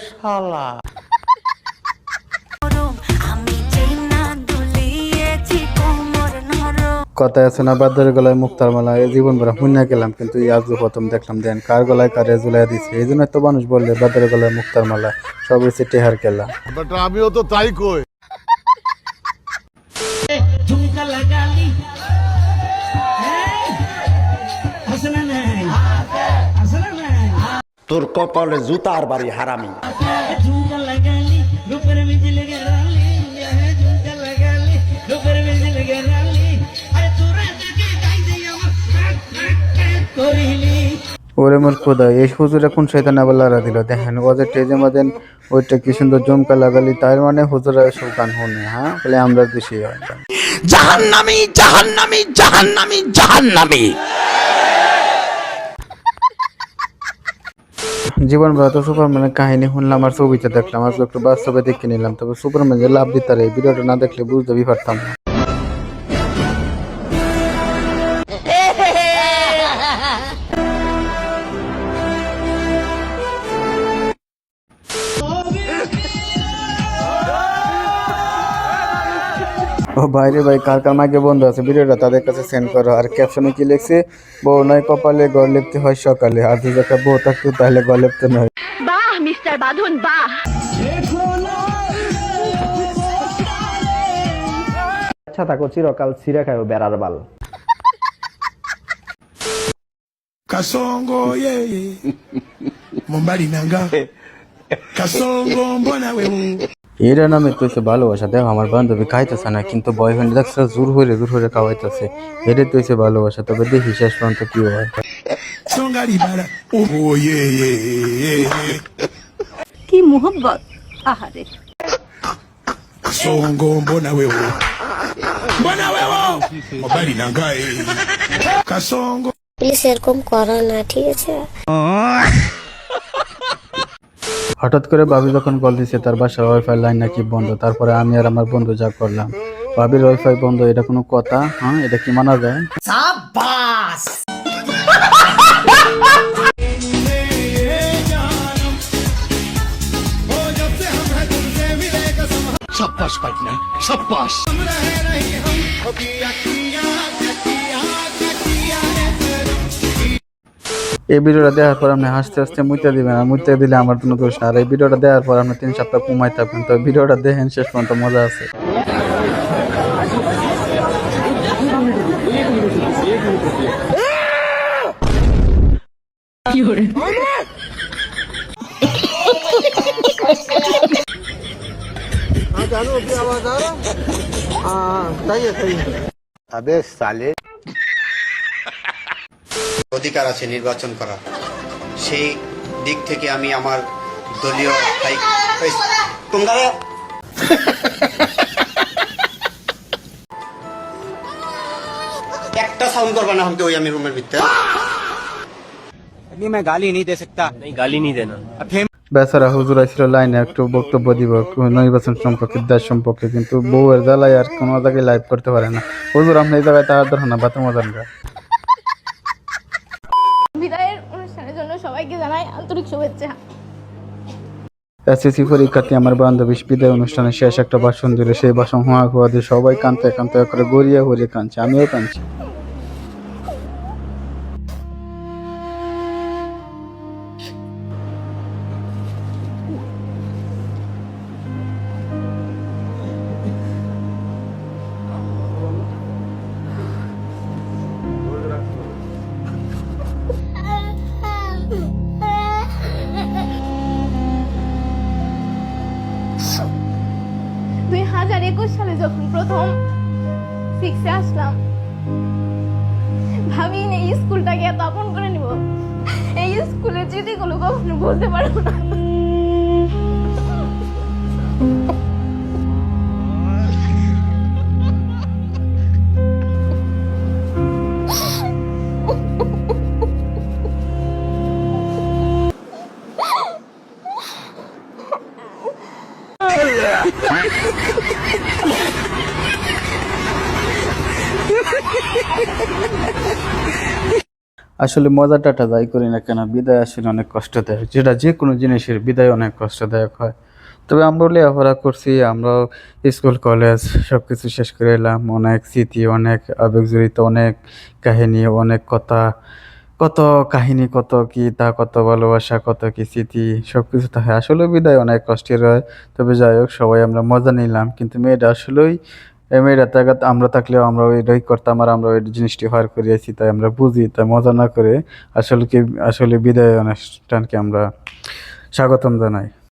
শালা। কথায় আছে না, বাদ্যের গলায় মুক্তার মালা, এই জীবন ভরা শুনে গেলাম, কিন্তু আজ প্রথম দেখলাম দেন কার গলায় কারে ঝুলাই দিছে। এই জন্য তো মানুষ বললে বাদ্যের গলায় মুক্তার মালা, সব হচ্ছে টেহার খেলা। আমিও তো তাই কই। তোর কপালে জুতার বাড়ি হারামি। ওরে মোর খোদা, এই হুজুরে কোন শয়তান আবার লড়া দিল। দেখেন ও যে টেজে মাদেন ওইটা কি সুন্দর জমকা লাগালি, তার মানে হুজুরা সব গান শুনে। হ্যাঁ, বলে আমরা দোষী হয়। জাহান্নামী জাহান্নামী জাহান্নামী জাহান্নামী। জীবন ভরা তো সুপারম্যানের কাহিনী শুনলাম আর ছবিতে দেখলাম, আজকে একটু বাস্তবে দেখে নিলাম। তবে সুপারম্যান যে লাভ দিতে এই ভিডিওটা না দেখলে বুঝতেই পারতাম না। ও বাইরে ভাই, কার কার মাইকে বন্ধ আছে ভিডিওটা তাদের কাছে সেন্ড করো। আর ক্যাপশনে কি লিখছে, বউ নয় কপালে ঘর লিখতে হয় সকালে, আর যদি একটা বউ থাকতো তাহলে ঘর লিখতে নয়। বাহ মিস্টার বাঁধন বাহ। আচ্ছা থাকো চিরকাল ছিঁড়ে খায় বেড়ার বাল। Kasongo yeye Mombali nanga Kasongo mbona wewe এরা নামে কইছে ভালোবাসা। দেখো আমার বান্ধবী খাইতেছে না, কিন্তু বয়ফ্রেন্ড দেখছে জোর হয়ে খাওয়াইতেছে। এটা কইছে ভালোবাসা। তবে দেখি শেষ পর্যন্ত কি হয়। Songa libala oh yeye কি মোহব্বত আহারে। Kasongo mbona wewe Mombali nanga Kasongo please এরকম করো না, ঠিক আছে? হঠাৎ করে ভাবি যখন কল দিছে তার বাসার ওয়াইফাই লাইন নাকি বন্ধ, তারপরে আমি আর আমার বন্ধু যা করলাম। ভাবির ওয়াইফাই বন্ধ, এটা কোনো কথা? হ্যাঁ, এটা কি মানা যায়? शाबाश पाटना शाबाश এই ভিডিওটা দেওয়ার পর আপনি হাসতে হাসতে মুইতে দিবেন, আর মুইতে দিলে আমার কোনো দোষ না। আর এই ভিডিওটা দেওয়ার পর আপনি 3 সপ্তাহ ঘুমাই থাকবেন। তো ভিডিওটা দেখেন, শেষ পর্যন্ত মজা আছে। আবে সালে অধিকার আছে নির্বাচন করা, সেই দিক থেকে আমি আমার দলীয় একটা সাউন্ড করবা না হতে ওই আমি রুমের ভিতরে। मैं गाली नहीं दे सकता। नहीं गाली नहीं देना। বেচারা হুজুর ছিল লাইনে একটু বক্তব্য দিব নির্বাচন সম্পর্কে, দেশ সম্পর্কে, কিন্তু বউয়ের জ্বালায় আর কোনো জায়গায় লাইভ করতে পারে না। হুজুর আপনি এই জায়গায় তার ধর না বাতে মজান গা। বিদায়ের অনুষ্ঠানের জন্য সবাইকে জানাই আন্তরিক শুভেচ্ছা। এসএসসি পরীক্ষার্থী আমার বান্ধবী বিদায় অনুষ্ঠানের শেষ একটা ভাষণ দিল। সেই ভাষণ হুয়া দিয়ে সবাই কানতে কানতে করে গড়িয়ে গড়িয়ে কাঁদছে, আমিও কাঁদছি। সালে যখন প্রথম 6-এ আসলাম, ভাবি এই স্কুলটাকে এত আপন করে নিব। এই স্কুলের স্মৃতিগুলো কখনো বলতে পারবো না। আসলে মজাটাটা যাই করি না কেন, বিদায় আসলে অনেক কষ্টদায়ক, যেটা যে কোনো জিনিসের বিদায় অনেক কষ্টদায়ক হয়। তবে আমরা লেখাপড়া করছি, আমরাও স্কুল কলেজ সব কিছু শেষ করে এলাম, অনেক স্মৃতি, অনেক আবেগজড়িত, অনেক কাহিনী, অনেক কথা, কত কাহিনী, কত কি তা, কত ভালোবাসা, কত কি স্মৃতি, সব কিছু থাকে। আসলে বিদায় অনেক কষ্টের হয়। তবে যাই হোক, সবাই আমরা মজা নিলাম, কিন্তু মেয়েটা আসলেই, এই মেয়েটা থাকা আমরা থাকলেও আমরা ওইটাই করতাম, আর আমরা ওই জিনিসটি পার করিয়েছি, তাই আমরা বুঝি, তাই মজা না করে আসলে বিদায় অনুষ্ঠানকে আমরা স্বাগতম জানাই।